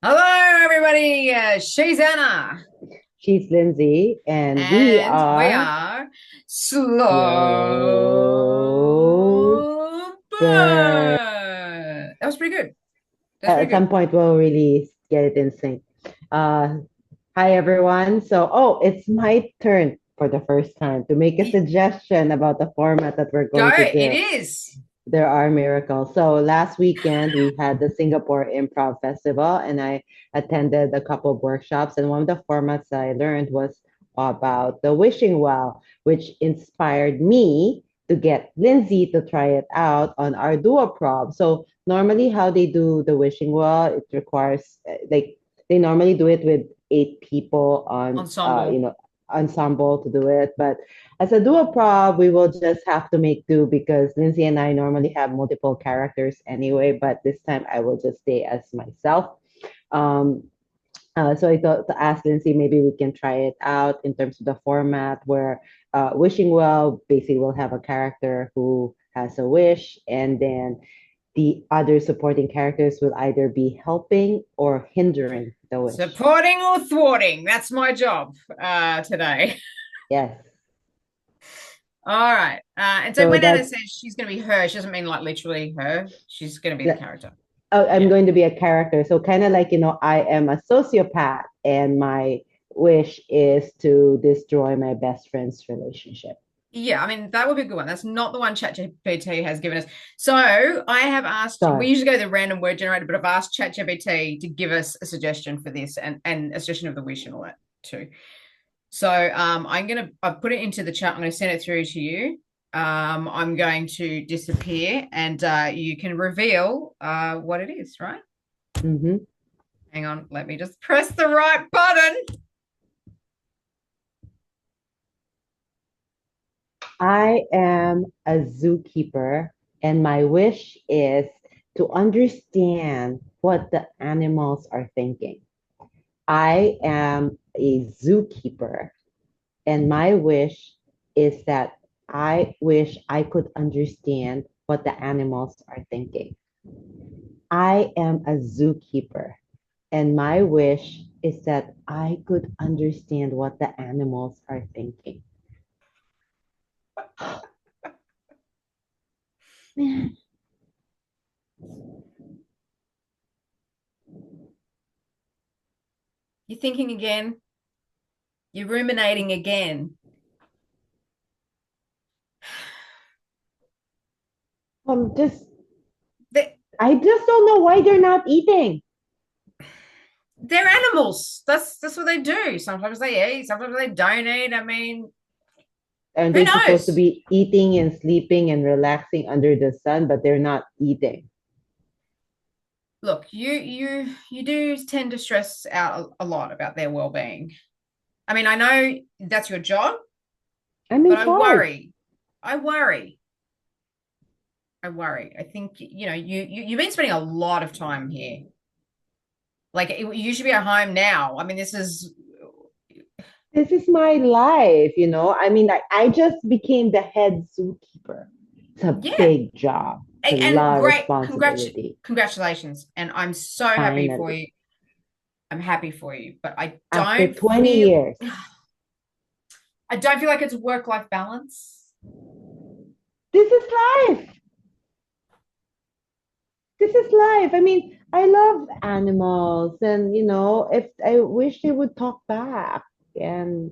Hello, everybody. She's Anna, She's Lindsay, and we and we are are Slow slow burn. Burn. That was pretty good. That's At pretty some good. point, we'll really get it in sync. Uh, Hi, everyone. It's my turn for the first time to make a suggestion about the format that we're Go. going to It do. is. There are miracles. So last weekend we had the Singapore Improv Festival, and I attended a couple of workshops. And one of the formats that I learned was about the Wishing Well, which inspired me to get Lindsay to try it out on our duo prov. So normally, how they do the Wishing Well, it requires like they normally do it with 8 people on Ensemble. ensemble to do it, but as a duo prop, we will just have to make do because Lindsay and I normally have multiple characters anyway, but this time I will just stay as myself. Um, so I thought to ask Lindsay, maybe we can try it out in terms of the format where Wishing Well basically will have a character who has a wish, and then the other supporting characters will either be helping or hindering the wish. Supporting or thwarting. That's my job today. Yes. All right. And so So when Anna that's says she's going to be her, she doesn't mean like literally her. She's going to be the character. I'm Yeah. going to be a character. So kind of like, I am a sociopath and my wish is to destroy my best friend's relationship. Yeah, I mean, that would be a good one. That's not the one ChatGPT has given us. So I have asked, we Sorry. usually go the random word generator, but I've asked ChatGPT to give us a suggestion for this and a suggestion of the wish and all that too. So I've put it into the chat. I'm gonna send it through to you. I'm going to disappear and you can reveal what it is, right? Hmm. Hang on, let me just press the right button. I am a zookeeper and my wish is to understand what the animals are thinking. I am a zookeeper and my wish is that I wish I could understand what the animals are thinking. I am a zookeeper, and my wish is that I could understand what the animals are thinking. Man, You're thinking again. You're ruminating again. I'm just, They, I just don't know why they're not eating. they're animals. That's what they do. Sometimes they eat, sometimes they don't eat. I mean, And who they're supposed to knows? be eating and sleeping and relaxing under the sun, but they're not eating. Look, you do tend to stress out a lot about their well-being. I mean, I know that's your job, I'm but in charge. I worry, I worry. I think you've been spending a lot of time here. Like you should be at home now. I mean, this is This is my life, I mean, I just became the head zookeeper. It's a yeah, big job. It's a and lot of great. responsibility. Congratulations, and I'm so happy for Finally. you. I'm happy for you, but After 20 years. I don't feel like it's work-life balance. This is life. This is life. I mean, I love animals and if I wish they would talk back and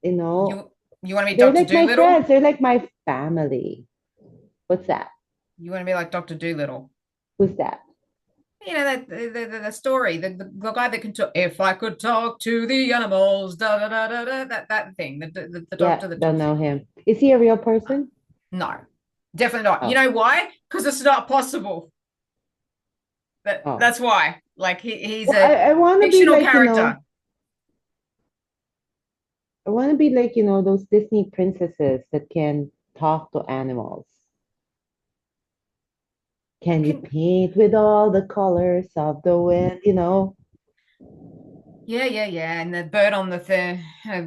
you know, You want to be they're Doctor like my Doolittle? friends, they're like my family. What's that? You want to be like Doctor Doolittle? Who's that? You know that the story, the guy that can talk. If I could talk to the animals, da da da da da. That thing, the Yeah, doctor that don't talks to know you. him. Is he a real person? No, definitely not. You Oh, know why? Because it's not possible. oh. That's why. Like he's Well, a I want to be fictional like, character. I want to be like, those Disney princesses that can talk to animals. Can you Can paint with all the colors of the wind? yeah. And the bird on the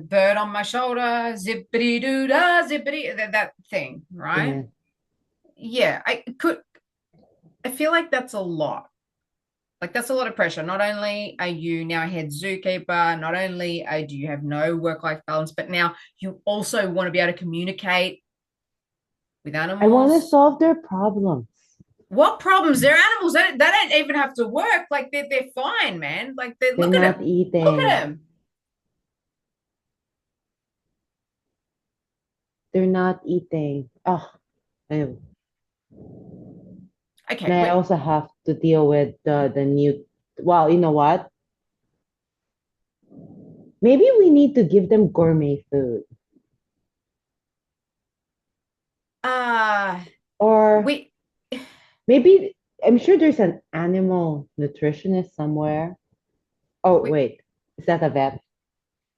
bird on my shoulder, zippity doo da, zippity that thing, right? Yeah. Yeah, I feel like that's a lot. Like that's a lot of pressure. Not only are you now a head zookeeper, not only do you have no work-life balance, but now you also want to be able to communicate with I want to animals. solve their problems. What problems? They're animals. They don't even have to work. Like they're fine, man. Like they They're look at not them. Look at eating. them. They're not eating. Oh, and Okay, I wait. also have to deal with the new. Well, you know what? Maybe we need to give them gourmet food, Uh or we maybe I'm sure there's an animal nutritionist somewhere. Oh, we wait, is that a vet?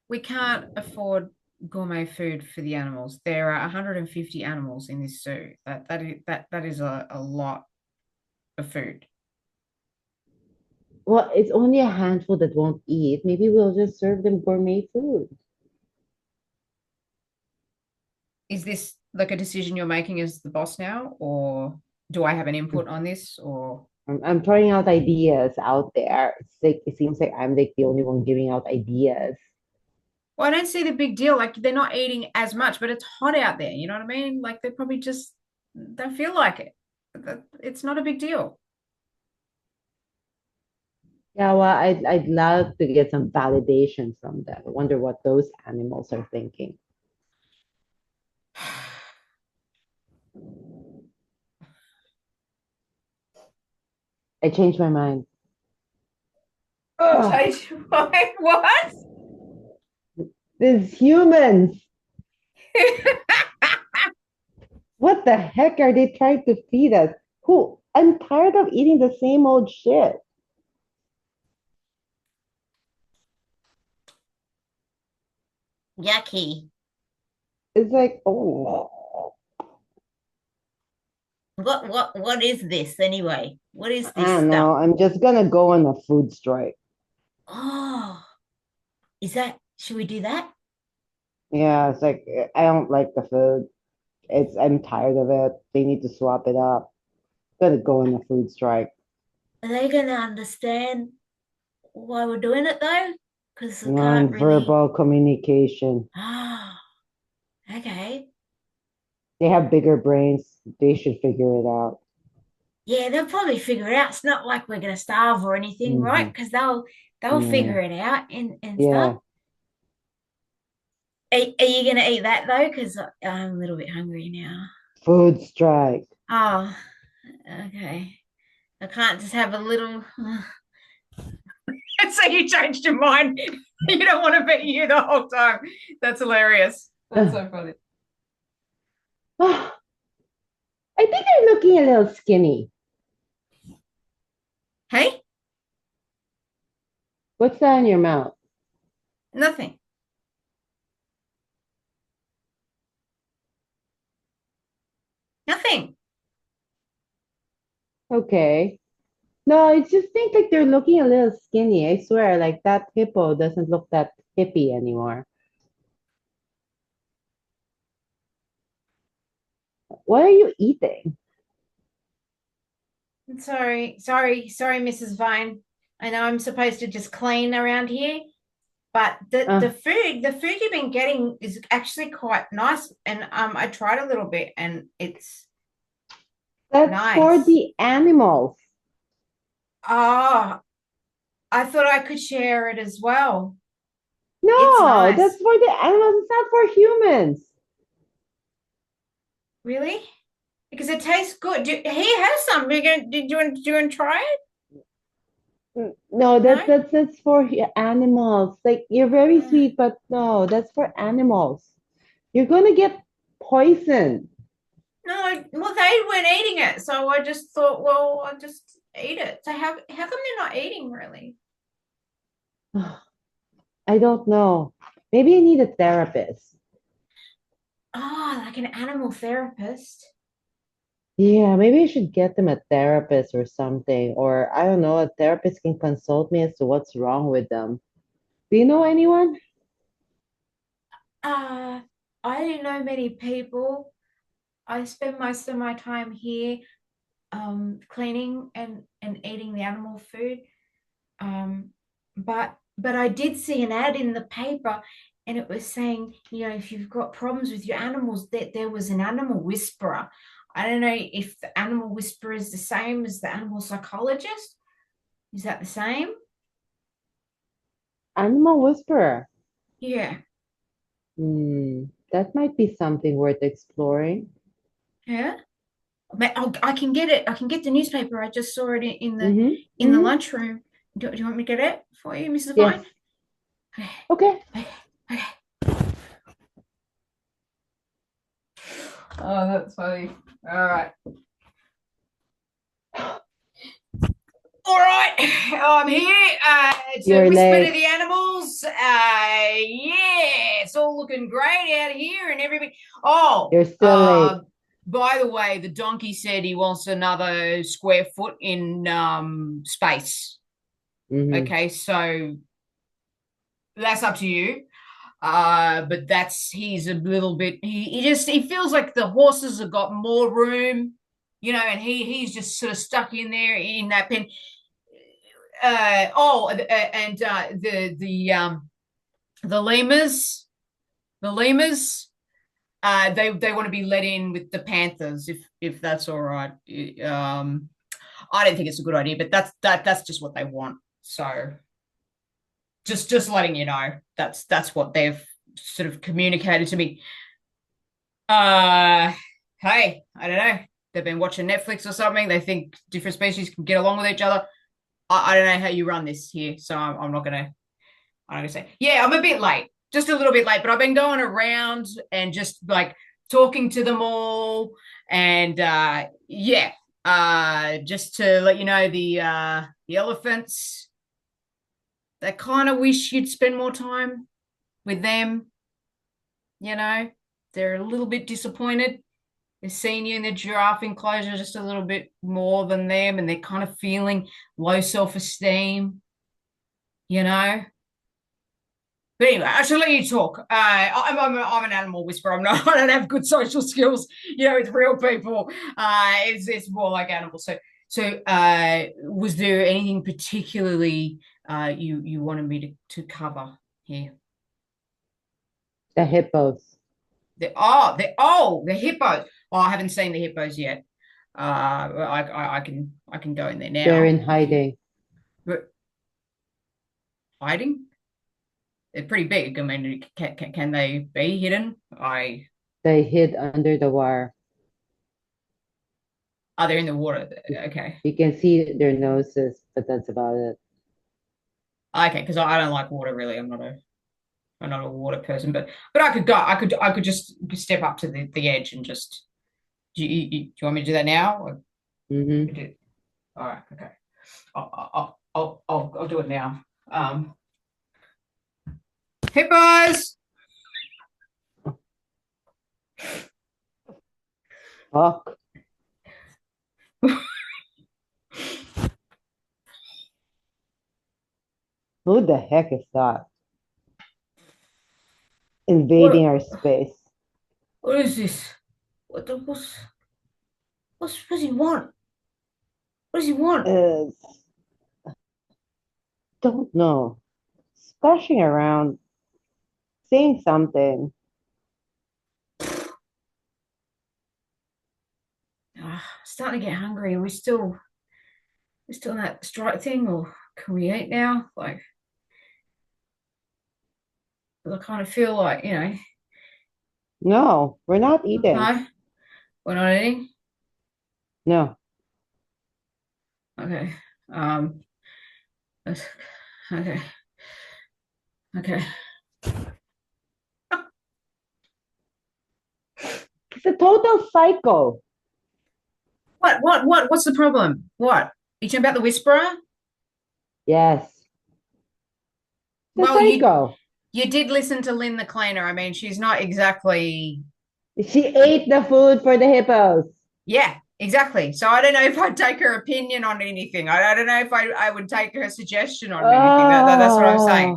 we can't afford gourmet food for the animals. There are 150 animals in this zoo. That is a lot of food. Well, it's only a handful that won't eat. Maybe we'll just serve them gourmet food. Is this like a decision you're making as the boss now, or do I have an input on this? Or I'm throwing out ideas out there. It's like it seems like I'm like the only one giving out ideas. well, I don't see the big deal. Like they're not eating as much, but it's hot out there. You know what I mean? Like they probably just don't feel like it. It's not a big deal. Yeah, well, I'd love to get some validation from them. I wonder what those animals are thinking. I changed my mind. You Ugh, changed your mind. What? these humans. What the heck are they trying to feed us? Who? I'm tired of eating the same old shit. Yucky. It's like, oh, What is this anyway? What is I this don't stuff? know. I'm just gonna go on a food strike. Oh, is that, should we do that? Yeah, it's like I don't like the food. I'm tired of it. They need to swap it up. Gonna go on a food strike. Are they going to understand why we're doing it though? Because we can't really. Non-verbal communication. Ah, okay. They have bigger brains. They should figure it out. Yeah, they'll probably figure it out. It's not like we're going to starve or anything, right? Hmm. Because they'll Yeah. figure it out and stuff. Yeah. Are you going to eat that though? Because I'm a little bit hungry now. Food strike. Oh, okay. I can't just have a little. So you changed your mind. You don't want to be you the whole time. That's hilarious. That's I so funny. think they're looking a little skinny. Hey, What's that in your mouth? nothing. Nothing. Okay. No, I just think like they're looking a little skinny. I swear, like that hippo doesn't look that hippie anymore. What are you eating? Sorry, Mrs. Vine. I know I'm supposed to just clean around here, but the Uh, the food the food you've been getting is actually quite nice. And I tried a little bit, and it's that's for nice. the animals. Oh, I thought I could share it as well. It's No, that's nice. for the animals. It's not for humans. Really? Because it tastes good. Here, have some. Do you want to try it? No, No? that's for animals. Like you're very Uh, sweet, but no, that's for animals. You're gonna get poisoned. no, well, they weren't eating it. So I just thought, well, I'll just eat it. So how come they're not eating really? I don't know. Maybe I need a therapist. Oh, like an animal therapist. Yeah, maybe I should get them a therapist or something. Or I don't know, a therapist can consult me as to what's wrong with them. Do you know anyone? Uh, I don't know many people. I spend most of my time here, cleaning and eating the animal food. But I did see an ad in the paper, and it was saying, if you've got problems with your animals, that there was an animal whisperer. I don't know if the animal whisperer is the same as the animal psychologist. Is that the same? Animal whisperer. Yeah. That might be something worth exploring. Yeah. But I can get it. I can get the newspaper. I just saw it in the Mm-hmm. in the lunchroom. Do you want me to get it for you, Mrs. Vine? Yes. Okay. Okay. Okay. Oh, that's funny. All right. All right, I'm here to You're whisper to late. the animals. Yeah, it's all looking great out here and everything. Oh, You're still late. by the way, the donkey said he wants another square foot in space. Mm-hmm. Okay, so that's up to you. But he's a little bit. He feels like the horses have got more room, and he's just sort of stuck in there in that pen. And the lemurs, they want to be let in with the panthers if that's all right. I don't think it's a good idea, but that's just what they want. So just letting you know, that's what they've sort of communicated to me. Hey, I don't know. They've been watching Netflix or something. They think different species can get along with each other. I don't know how you run this here, so I'm not gonna say. Yeah, I'm a bit late, just a little bit late, but I've been going around and just like talking to them all, and yeah, just to let you know the elephants. They kind of wish you'd spend more time with them. They're a little bit disappointed. They're seeing you in the giraffe enclosure just a little bit more than them, and they're kind of feeling low self-esteem, you know. But anyway, I shall let you talk. I'm an animal whisperer. I don't have good social skills, with real people. It's more like animals. So, was there anything particularly you wanted me to cover here? The hippos. The hippos. Oh, I haven't seen the hippos yet. I can go in there They're now. in hiding. But hiding? They're pretty big. I mean, can they be hidden? They hid under the wire. Are they in the water? Okay. You can see their noses, but that's about it. Okay, because I don't like water really. I'm not a water person, but I could go. I could just step up to the edge and just. Do you want me to do that now? Mm-hmm. All right. Okay. I'll do it now. Hippos. Fuck. Who the heck is that? Invading What? our space. What is this? What does he want? What does he want? Don't know. Splashing around, saying something. Starting to get hungry. Are we still in that strike thing, or can we eat now? Like, I kind of feel like, No, we're not eating. no, we're not eating. No. Okay. Okay. Okay. It's a total psycho. What's the problem? What? You talking about the whisperer? Yes. The Well, you psycho. you did listen to Lynn the cleaner. I mean, she's not exactly. She ate the food for the hippos. Yeah, exactly. So I don't know if I'd take her opinion on anything. I don't know if I would take her suggestion on anything. That's what I'm saying.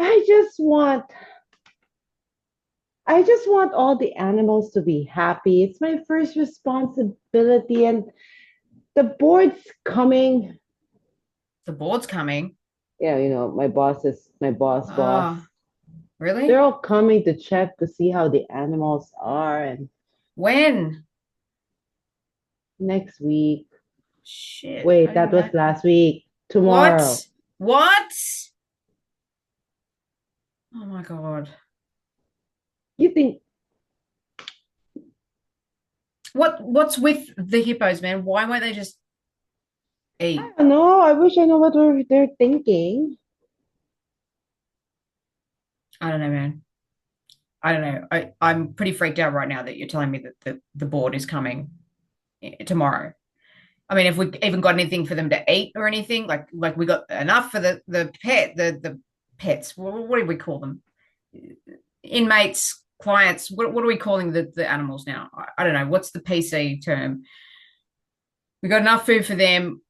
Oh, I just want all the animals to be happy. It's my first responsibility, and the board's coming. The board's coming. Yeah, my boss. Oh, They're really? all coming to check to see how the animals are, and When? next week. Shit, I Wait, didn't that was know. last week. What? Tomorrow. What? Oh my God. You think What's with the hippos, man? Why won't they just I eat? don't know. I wish I know what they're thinking. I don't know, man. I don't know. I'm pretty freaked out right now that you're telling me that the board is coming tomorrow. I mean, if we even got anything for them to eat or anything, like we got enough for the pets. What do we call them? Inmates, clients. What are we calling the animals now? I don't know. What's the PC term? We got enough food for them.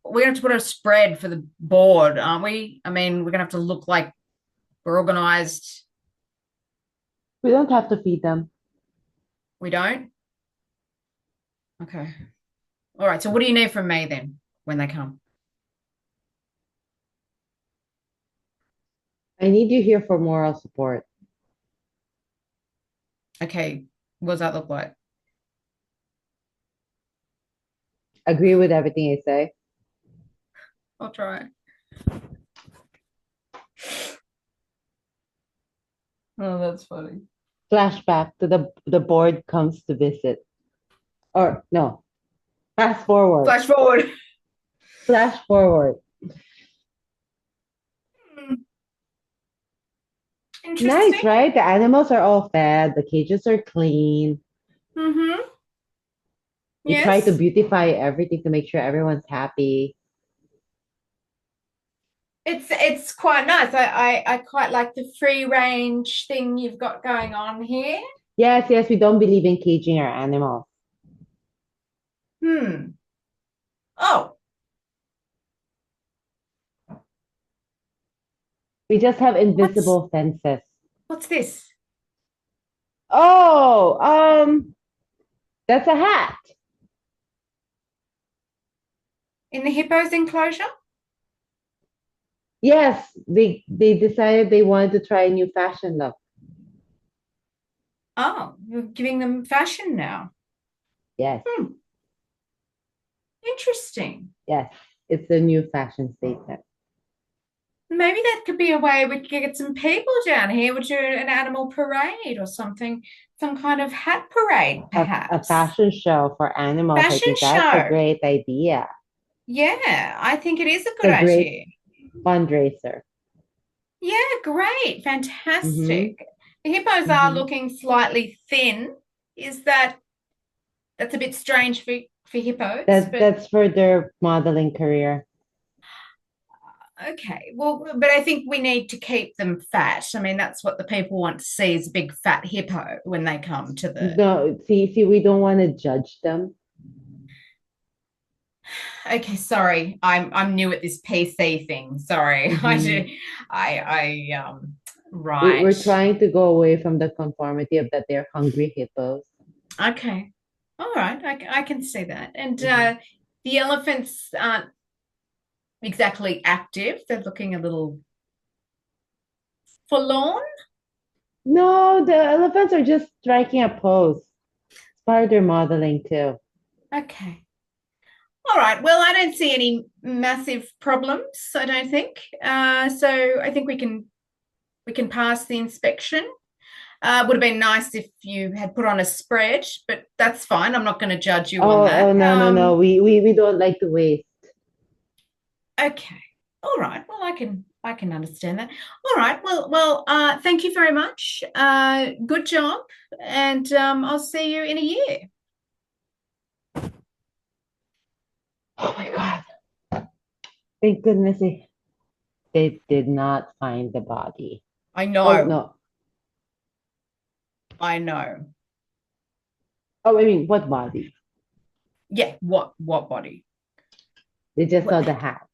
We're gonna have to put a spread for the board, aren't we? I mean, we're gonna have to look like we're organized. We don't have to feed them. We don't? Okay. All right. So what do you need from me then when they come? I need you here for moral support. Okay. What does that look like? Agree with everything I say. I'll try. Oh, that's funny. Flashback to the board comes to visit. Or no, fast forward. Flash forward. Flash forward. Nice, Interesting. right? The animals are all fed, the cages are clean. Mm-hmm. We try to Yes. beautify everything to make sure everyone's happy. It's quite nice. I quite like the free range thing you've got going on here. Yes, yes, we don't believe in caging our animals. Hmm. Oh, We just have what's invisible fences. what's this? Oh, that's a hat. In the hippo's enclosure? Yes, they decided they wanted to try a new fashion look. Oh, you're giving them fashion now. Yes, Hmm. Interesting. yes, it's a new fashion statement. Maybe that could be a way we could get some people down here. Would do an animal parade or something, some kind of hat parade, A perhaps. fashion show for animals. I Fashion think that's a show. great idea. Yeah, I think it is a good It's a great idea. fundraiser. Yeah, great. Mm-hmm. Fantastic. The hippos are Mm-hmm. looking slightly thin. Is that's a bit strange for hippos, but That's for their modeling career. okay. Well, but I think we need to keep them fat. I mean, that's what the people want to see is a big fat hippo when they come to the. No, see, we don't want to judge them. Okay, sorry. I'm new at this PC thing. Sorry. I do Mm-hmm. I We're right. trying to go away from the conformity of that they're hungry hippos. Okay. All right. I can see that. And Mhm. the elephants aren't exactly active. They're looking a little forlorn. No, the elephants are just striking a pose. It's part of their modeling too. Okay. All right. Well, I don't see any massive problems, I don't think. So I think we can pass the inspection. Would have been nice if you had put on a spread, but that's fine. I'm not going to judge you on Oh, that. oh no, no, no. We don't like to waste. Okay. All right. Well, I can understand that. All right. Well, thank you very much. Good job, and I'll see you in a year. Oh my God. Thank goodness they did not find the body. I Oh know. no. I know. Oh, I mean, what body? Yeah. What body? They just What, saw the hat.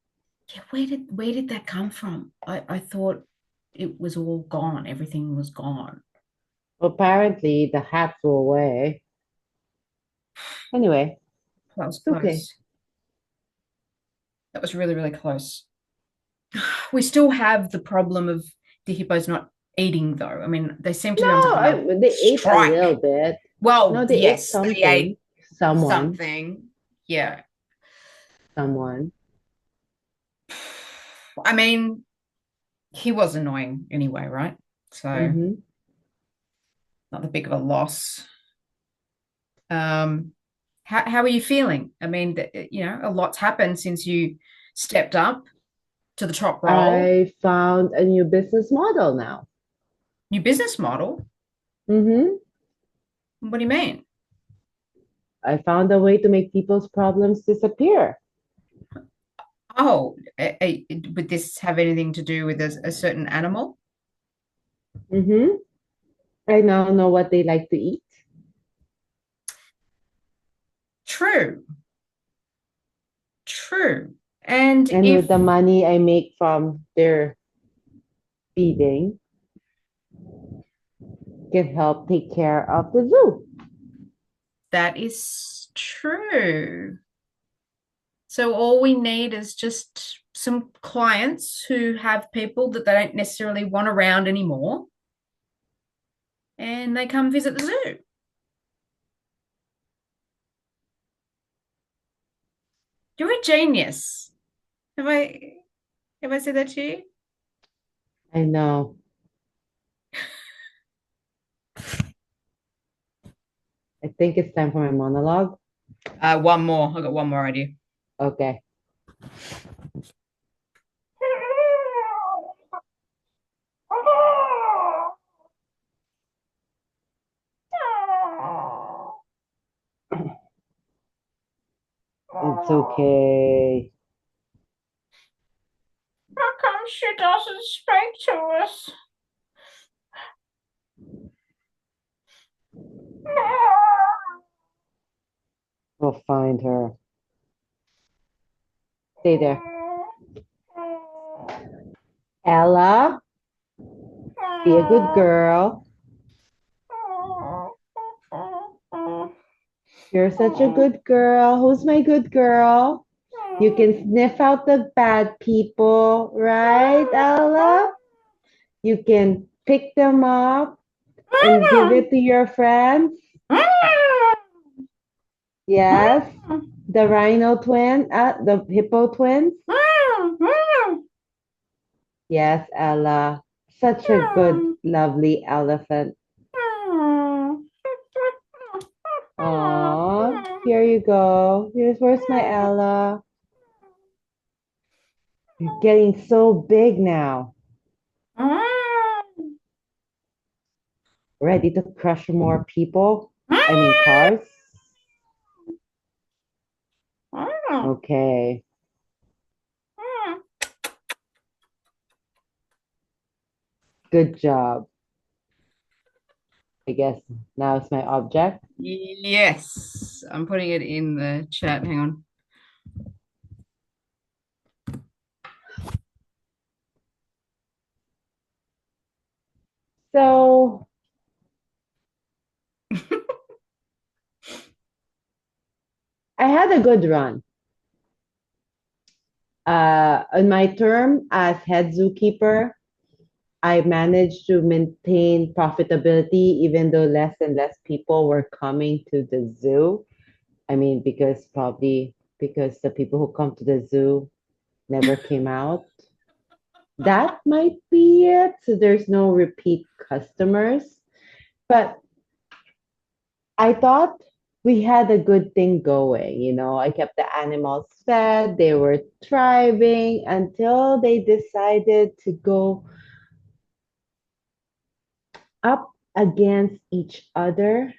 yeah. Where did that come from? I thought it was all gone. Everything was gone. Apparently, the hat flew away. Anyway, That was it's okay. close. That was really, really close. We still have the problem of the hippos not eating, though. I mean, they seem to be on No, something of they ate a little strike. bit. Well, No, they ate yes, they ate something. Someone, something. Yeah. someone. I mean, he was annoying anyway, right? So Mm-hmm. not that big of a loss. Um, how are you feeling? I mean, a lot's happened since you stepped up to the top role. I found a new business model now. New business model. Mm-hmm. What do you mean? I found a way to make people's problems disappear. Oh, would this have anything to do with a certain animal? Mm-hmm. I now know what they like to eat. True, true. And And with if the money I make from their feeding, can help take care of the zoo. that is true, so all we need is just some clients who have people that they don't necessarily want around anymore, and they come visit the zoo. You're a genius. Have I said that to you? I know. I think it's time for my monologue. One more. I got one more idea. Okay. It's okay. How come she doesn't speak to us? We'll find her. Stay there. Ella, be a good girl. You're such a good girl. Who's my good girl? You can sniff out the bad people, right, Ella? You can pick them up and give it to your friends. Yes, the rhino twin, the hippo twins. Yes, Ella. Such a good, lovely elephant. Aw, here you go. Where's my Ella? You're getting so big now. Ready to crush more people? I mean, cars? Okay. Good job. I guess now it's my object. Yes, I'm putting it in the chat. Hang on. So I had a good run. On my term as head zookeeper, I managed to maintain profitability even though less and less people were coming to the zoo. I mean, probably because the people who come to the zoo never came out. That might be it. So there's no repeat customers. But I thought we had a good thing going. I kept the animals fed, they were thriving until they decided to go up against each other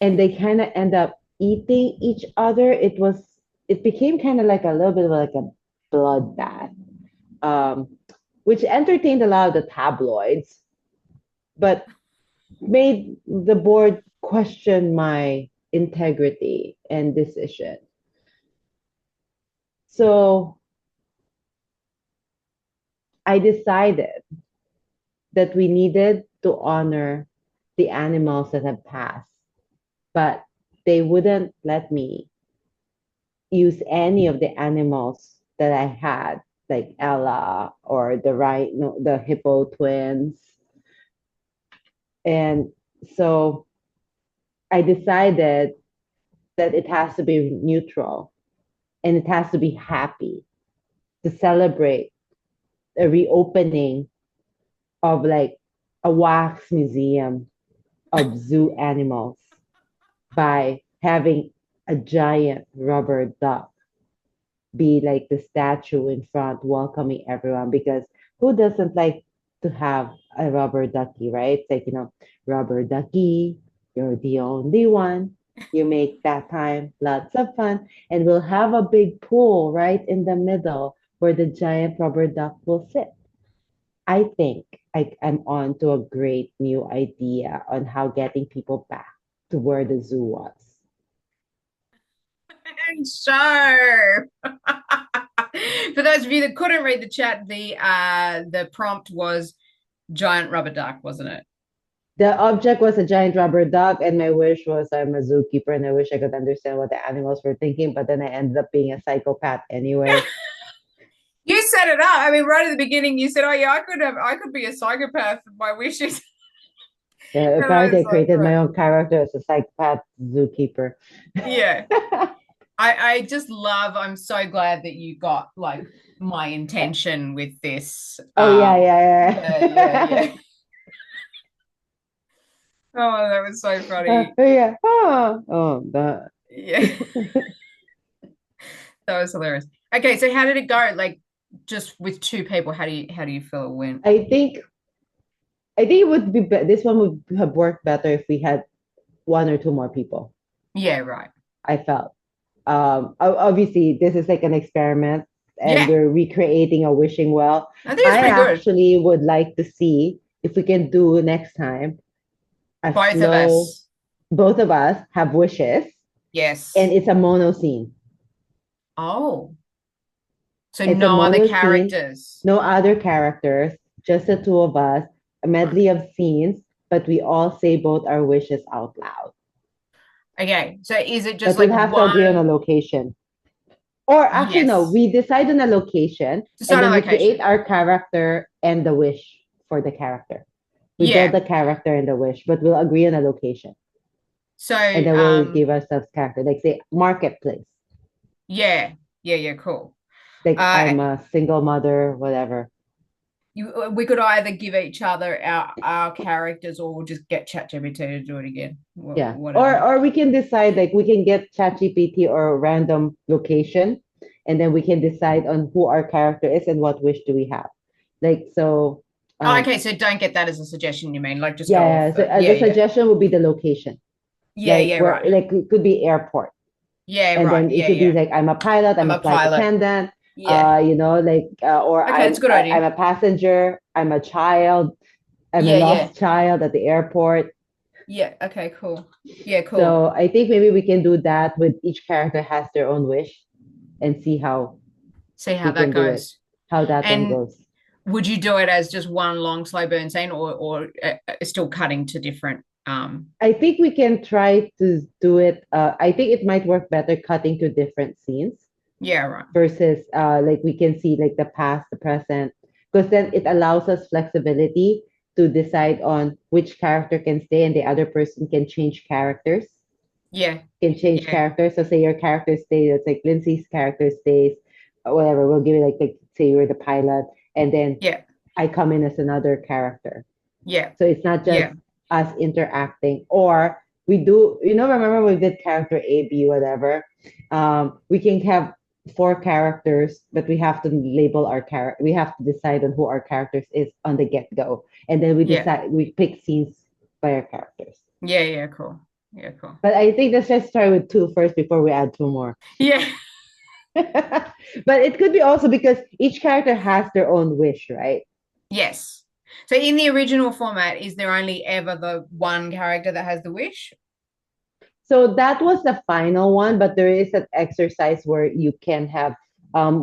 and they kind of end up eating each other. It became kind of like a little bit of like a bloodbath, which entertained a lot of the tabloids, but made the board question my integrity and decision. So I decided that we needed to honor the animals that have passed, but they wouldn't let me use any of the animals that I had, like Ella or the hippo twins. And so I decided that it has to be neutral and it has to be happy to celebrate the reopening of like a wax museum of zoo animals by having a giant rubber duck be like the statue in front welcoming everyone, because who doesn't like to have a rubber ducky, right? It's like, rubber ducky, you're the only one. You make that time lots of fun. And we'll have a big pool right in the middle where the giant rubber duck will sit. I think I'm on to a great new idea on how getting people back to where the zoo was. Sure. For those of you that couldn't read the chat, the prompt was giant rubber duck, wasn't it? The object was a giant rubber duck, and my wish was I'm a zookeeper, and I wish I could understand what the animals were thinking, but then I ended up being a psychopath anyway. You set it up. I mean, right at the beginning, you said, "Oh yeah, I could be a psychopath. My wishes." Yeah, apparently I created my own character as a psychopath zookeeper. Yeah. I just love, I'm so glad that you got like my intention with this. Oh, yeah. Yeah. Oh, that was so funny. Yeah. Oh, that. Yeah. That was hilarious. Okay, so how did it go? Like just with two people, how do you feel it went? I think it would be this one would have worked better if we had one or two more people. Yeah, right. I felt. Obviously this is like an experiment and we're recreating a wishing well. I think it's pretty good. Actually would like to see if we can do next time both of us have wishes. Yes. And it's a mono scene. Oh. So it's no other characters. Scene, no other characters, just the two of us, a medley of scenes, but we all say both our wishes out loud. Okay, so is it just but we'll have to agree on a location. Or actually, no, we decide on a location and then we create our character and the wish for the character. We build the character and the wish, but we'll agree on a location. So and then we'll give ourselves character, like say marketplace. Yeah, cool. Like I'm a single mother, whatever. We could either give each other our characters, or we'll just get ChatGPT to do it again. Or we can decide, like we can get ChatGPT or a random location, and then we can decide on who our character is and what wish do we have. Like so. Okay, so don't get that as a suggestion. You mean like just the suggestion would be the location. Right. Like it could be airport. Yeah, and right. then it could be like I'm a pilot, I'm a flight attendant. Or it's a good idea. I'm a passenger, I'm a child, I'm a lost child at the airport. Yeah, okay, cool. Yeah, cool. So I think maybe we can do that with each character has their own wish and see how that goes. How that one goes. Would you do it as just one long slow burn scene or still cutting to different I think we can try to do it. I think it might work better cutting to different scenes. Yeah, right. Versus like we can see like the past, the present, because then it allows us flexibility to decide on which character can stay and the other person can change characters. Yeah. Can change characters. So say your character stays, it's like Lindsay's character stays, whatever. We'll give it like say you're the pilot, and then I come in as another character. Yeah. So it's not just us interacting, or we do, remember we did character A, B, whatever. We can have 4 characters, but we have to label our character. We have to decide on who our characters is on the get-go, and then we decide. We pick scenes by our characters. Yeah, cool. Yeah, cool. But I think let's just start with 2 first before we add 2 more. Yeah. But it could be also because each character has their own wish, right? Yes. So in the original format, is there only ever the one character that has the wish? So that was the final one, but there is an exercise where you can have,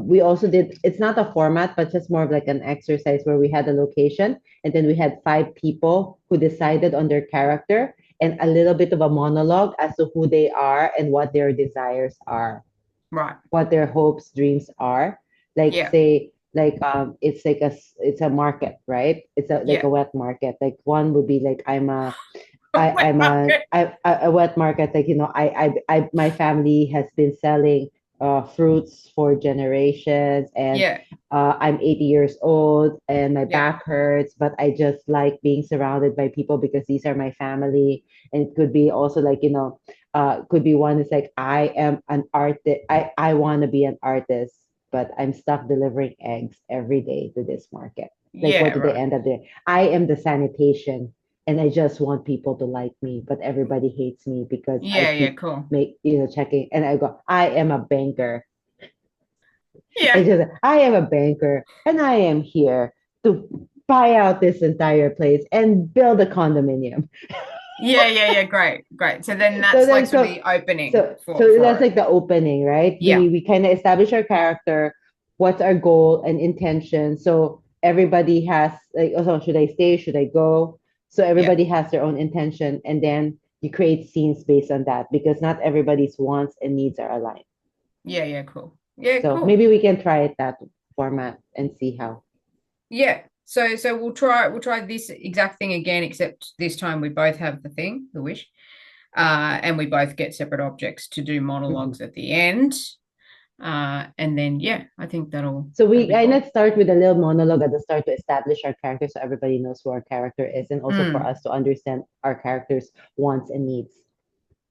we also did, it's not a format, but just more of like an exercise where we had a location and then we had 5 people who decided on their character and a little bit of a monologue as to who they are and what their desires are. Right. what their hopes, dreams are. Like Yeah. say, it's a market, right? It's a like Yeah. a wet market. Like one would be like Wet market. a wet market. Like my family has been selling fruits for generations, and Yeah. I'm 80 years old and my Yeah. back hurts, but I just like being surrounded by people because these are my family. And it could be also like, could be one is like, I am an artist. I want to be an artist, but I'm stuck delivering eggs every day to this market. Like, what Yeah. did they Right. end up doing? I am the sanitation, and I just want people to like me, but everybody hates me because I Yeah. Yeah. keep Cool. checking. And I go, I am a banker. Yeah. I am a banker, and I am here to buy out this entire place and build a condominium. Yeah. Yeah. Yeah. Great. Great. So then So that's like then, sort of so the opening so so for that's it. like the opening, right? Yeah. We kind of establish our character, what's our goal and intention. So everybody has like, oh, so should I stay? Should I go? So Yeah. everybody has their own intention, and then you create scenes based on that because not everybody's wants and needs are aligned. Yeah. Yeah. Cool. Yeah. So Cool. maybe we can try it that format and see how. Yeah. So we'll try this exact thing again, except this time we both have the thing, the wish. And we both get separate objects to do Mhm. monologues at the end. And then yeah, I think So that'll be cool. let's start with a little monologue at the start to establish our character so everybody knows who our character is, and also for Mm. us to understand our character's wants and needs.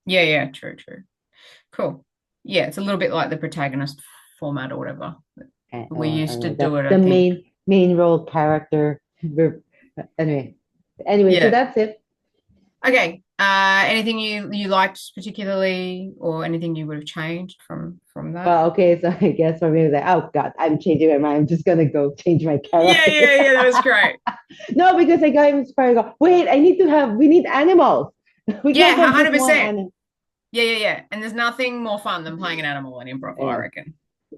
Yeah, yeah, true, true. Cool. Yeah, it's a little bit like the protagonist format or whatever. We used to do it, I The think. main role character. Anyway, so Yeah. that's it. Okay. Anything you liked particularly, or anything you would have changed from that? Well, okay, so I guess for me, it was like, oh God, I'm changing my mind. I'm just gonna go change my Yeah, character. yeah, yeah. That was great. No, because I got inspired. Go, wait, we need animals. We Yeah, can't have just one 100%. animal. Yeah, yeah, yeah. And there's nothing more fun than playing an animal in improv, I Yeah. reckon.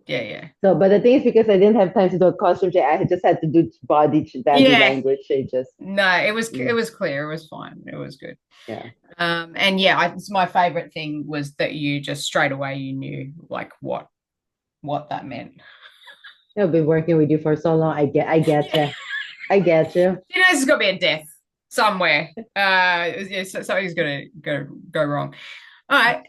Yeah, yeah. So, but the thing is, because I didn't have time to do a costume change, I just had to do body Yeah. language changes. No, it Mm, was clear. It was fine. It was good. yeah. And yeah, it's my favorite thing was that you just straight away you knew like what that meant. I've been working with you for so long. I get Yeah. you. I get you. You know, there's got to be a death somewhere. Yeah, something's gonna go wrong. All right.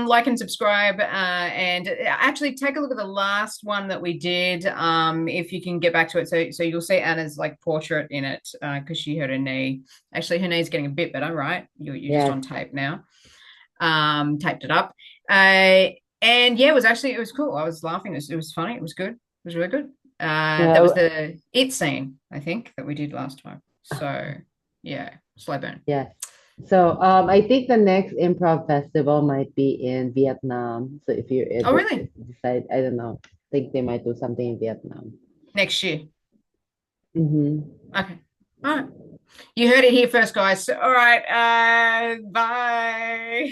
Like and subscribe. And actually take a look at the last one that we did. If you can get back to it. So you'll see Anna's like portrait in it, because she hurt her knee. Actually, her knee's getting a bit better, right? You're just Yes. on tape now. Taped it up. And yeah, it was cool. I was laughing. It was funny. It was good. It was really good. That was No, the it scene, I think, that we did last time. So yeah, slow burn. yes. So I think the next improv festival might be in Vietnam. So if you're Oh, able to really? decide, I don't know. I think they might do something in Vietnam. Next year. Mm-hmm. Okay. All right. You heard it here first, guys. All right. Bye.